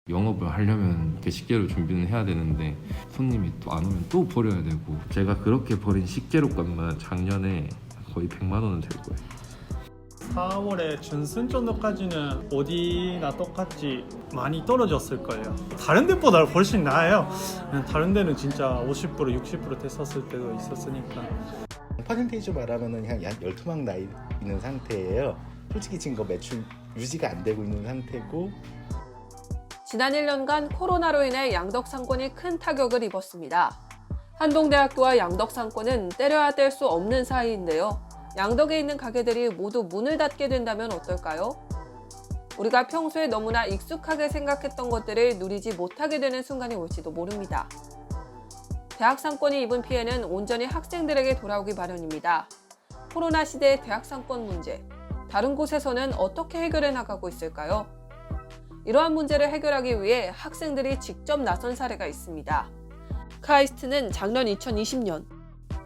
영업을 하려면 게시재료 준비는 해야 되는데 손님이 또 안 오면 또 버려야 되고, 제가 그렇게 버린 식재료 값만 작년에 거의 100만 원은 될 거예요. 4월에 중순 정도까지는 어디나 똑같이 많이 떨어졌을 거예요. 다른 데보다 훨씬 나아요. 다른 데는 진짜 50% 60% 됐었을 때도 있었으니까. 퍼센테이지 말하면은 한 12막 나 있는 상태예요. 솔직히 지금 그 매출 유지가 안 되고 있는 상태고. 지난 1년간 코로나로 인해 양덕 상권이 큰 타격을 입었습니다. 한동대학교와 양덕 상권은 때려야 뗄 수 없는 사이인데요. 양덕에 있는 가게들이 모두 문을 닫게 된다면 어떨까요? 우리가 평소에 너무나 익숙하게 생각했던 것들을 누리지 못하게 되는 순간이 올지도 모릅니다. 대학 상권이 입은 피해는 온전히 학생들에게 돌아오기 마련입니다. 코로나 시대의 대학 상권 문제, 다른 곳에서는 어떻게 해결해 나가고 있을까요? 이러한 문제를 해결하기 위해 학생들이 직접 나선 사례가 있습니다. 카이스트는 작년 2020년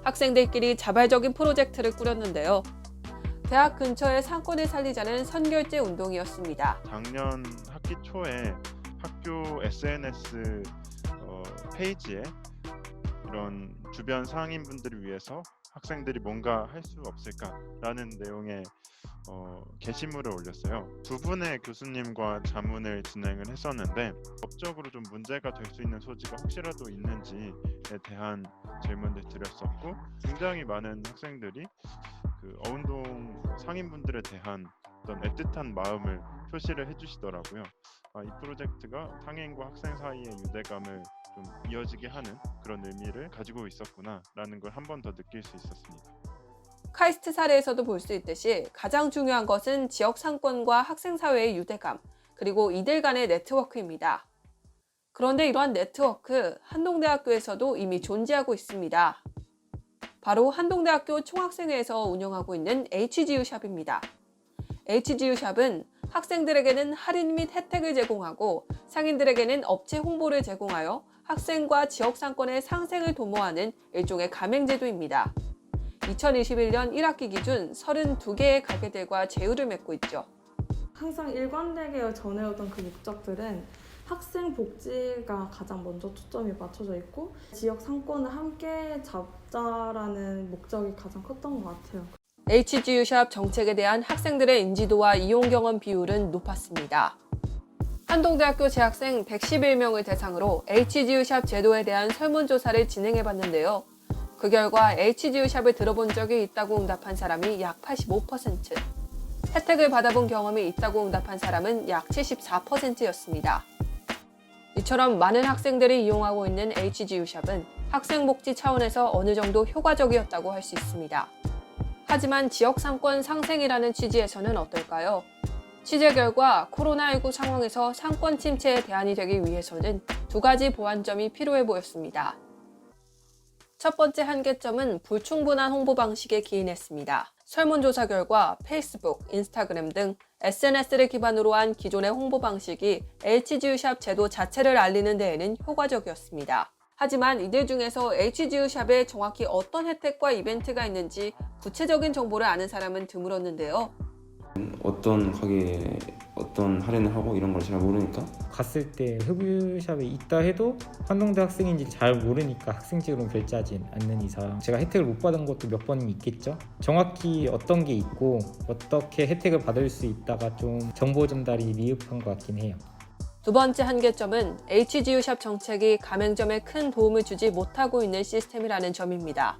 학생들끼리 자발적인 프로젝트를 꾸렸는데요. 대학 근처의 상권을 살리자는 선결제 운동이었습니다. 작년 학기 초에 학교 SNS 페이지에 이런 주변 상인분들을 위해서 학생들이 뭔가 할 수 없을까라는 내용의 게시물을 올렸어요. 두 분의 교수님과 자문을 진행을 했었는데 법적으로 좀 문제가 될 수 있는 소지가 혹시라도 있는지에 대한 질문을 드렸었고, 굉장히 많은 학생들이 그 어운동 상인분들에 대한 어떤 애틋한 마음을 표시를 해주시더라고요. 이 프로젝트가 상인과 학생 사이의 유대감을 좀 이어지게 하는 그런 의미를 가지고 있었구나라는 걸 한 번 더 느낄 수 있었습니다. 카이스트 사례에서도 볼 수 있듯이 가장 중요한 것은 지역 상권과 학생 사회의 유대감, 그리고 이들 간의 네트워크입니다. 그런데 이러한 네트워크, 한동대학교에서도 이미 존재하고 있습니다. 바로 한동대학교 총학생회에서 운영하고 있는 HGU샵입니다. HGU샵은 학생들에게는 할인 및 혜택을 제공하고 상인들에게는 업체 홍보를 제공하여 학생과 지역 상권의 상생을 도모하는 일종의 가맹제도입니다. 2021년 1학기 기준 32개의 가게들과 제휴를 맺고 있죠. 항상 일관되게 전해오던 그 목적들은 학생 복지가 가장 먼저 초점이 맞춰져 있고 지역 상권을 함께 잡자라는 목적이 가장 컸던 것 같아요. HGU샵 정책에 대한 학생들의 인지도와 이용 경험 비율은 높았습니다. 한동대학교 재학생 111명을 대상으로 HGU샵 제도에 대한 설문조사를 진행해봤는데요. 그 결과 HGU샵을 들어본 적이 있다고 응답한 사람이 약 85%, 혜택을 받아본 경험이 있다고 응답한 사람은 약 74%였습니다. 이처럼 많은 학생들이 이용하고 있는 HGU샵은 학생 복지 차원에서 어느 정도 효과적이었다고 할 수 있습니다. 하지만 지역 상권 상생이라는 취지에서는 어떨까요? 취재 결과 코로나19 상황에서 상권 침체에 대안이 되기 위해서는 두 가지 보완점이 필요해 보였습니다. 첫 번째 한계점은 불충분한 홍보 방식에 기인했습니다. 설문조사 결과 페이스북, 인스타그램 등 SNS를 기반으로 한 기존의 홍보 방식이 HGU샵 제도 자체를 알리는 데에는 효과적이었습니다. 하지만 이들 중에서 HGU샵에 정확히 어떤 혜택과 이벤트가 있는지 구체적인 정보를 아는 사람은 드물었는데요. 어떤 가게에 어떤 할인을 하고 이런 걸 잘 모르니까 갔을 때 흡유샵에 있다 해도 한동대 학생인지 잘 모르니까 학생증으로 결제하지 않는 이상 제가 혜택을 못 받은 것도 몇 번 있겠죠. 정확히 어떤 게 있고 어떻게 혜택을 받을 수 있다가 좀 정보 전달이 미흡한 것 같긴 해요. 두 번째 한계점은 HGU샵 정책이 가맹점에 큰 도움을 주지 못하고 있는 시스템이라는 점입니다.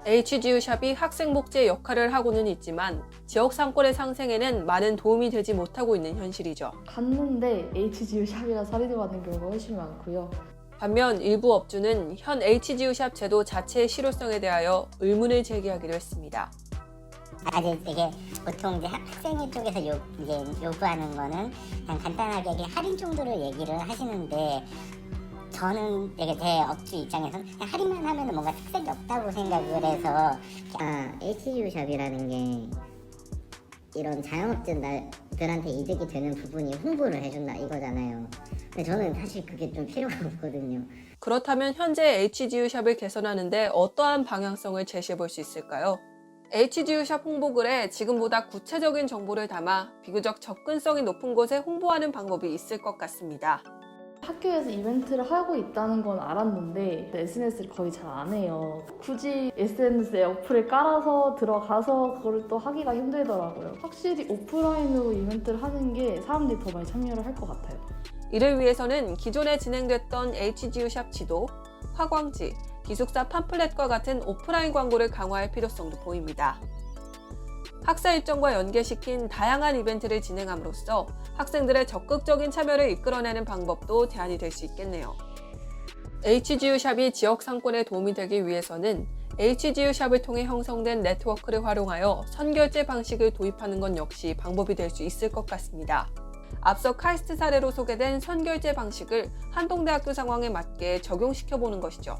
HGU샵이 학생 복지의 역할을 하고는 있지만 지역 상권의 상생에는 많은 도움이 되지 못하고 있는 현실이죠. 갔는데 HGU샵이라 사례를 받는 경우가 훨씬 많고요. 반면 일부 업주는 현 HGU샵 제도 자체의 실효성에 대하여 의문을 제기하기도 했습니다. 아직 이게 보통 이제 학생회 쪽에서 이제 요구하는 거는 그냥 간단하게 할인 정도로 얘기를 하시는데, 저는 되게 제 업주 입장에서는 그냥 할인만 하면 뭔가 특색이 없다고 생각을 해서 HGU샵이라는 게 이런 자영업자들한테 이득이 되는 부분이 홍보를 해준다 이거잖아요. 근데 저는 사실 그게 좀 필요가 없거든요. 그렇다면 현재 HGU샵을 개선하는 데 어떠한 방향성을 제시해 볼 수 있을까요? HGU샵 홍보글에 지금보다 구체적인 정보를 담아 비교적 접근성이 높은 곳에 홍보하는 방법이 있을 것 같습니다. 학교에서 이벤트를 하고 있다는 건 알았는데 SNS를 거의 잘 안 해요. 굳이 SNS에 어플을 깔아서 들어가서 그걸 또 하기가 힘들더라고요. 확실히 오프라인으로 이벤트를 하는 게 사람들이 더 많이 참여를 할 것 같아요. 이를 위해서는 기존에 진행됐던 HGU 샵 지도, 화광지, 기숙사 팜플렛과 같은 오프라인 광고를 강화할 필요성도 보입니다. 학사 일정과 연계시킨 다양한 이벤트를 진행함으로써 학생들의 적극적인 참여를 이끌어내는 방법도 대안이 될 수 있겠네요. HGU 샵이 지역 상권에 도움이 되기 위해서는 HGU 샵을 통해 형성된 네트워크를 활용하여 선결제 방식을 도입하는 것 역시 방법이 될 수 있을 것 같습니다. 앞서 카이스트 사례로 소개된 선결제 방식을 한동대학교 상황에 맞게 적용시켜보는 것이죠.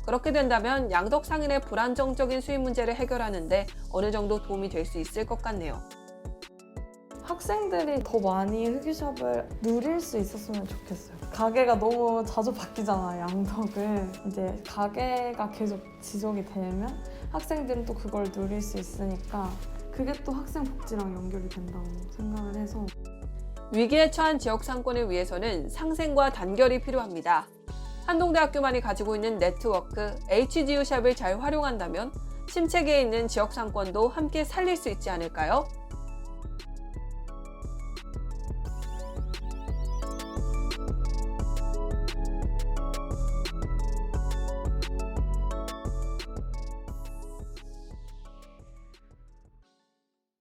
그렇게 된다면 양덕 상인의 불안정적인 수입 문제를 해결하는 데 어느 정도 도움이 될 수 있을 것 같네요. 학생들이 더 많이 흑유샵을 누릴 수 있었으면 좋겠어요. 가게가 너무 자주 바뀌잖아요, 양덕은. 이제 가게가 계속 지속이 되면 학생들은 또 그걸 누릴 수 있으니까 그게 또 학생 복지랑 연결이 된다고 생각을 해서. 위기에 처한 지역 상권을 위해서는 상생과 단결이 필요합니다. 한동대학교만이 가지고 있는 네트워크 HGU 샵을 잘 활용한다면 침체기에 있는 지역 상권도 함께 살릴 수 있지 않을까요?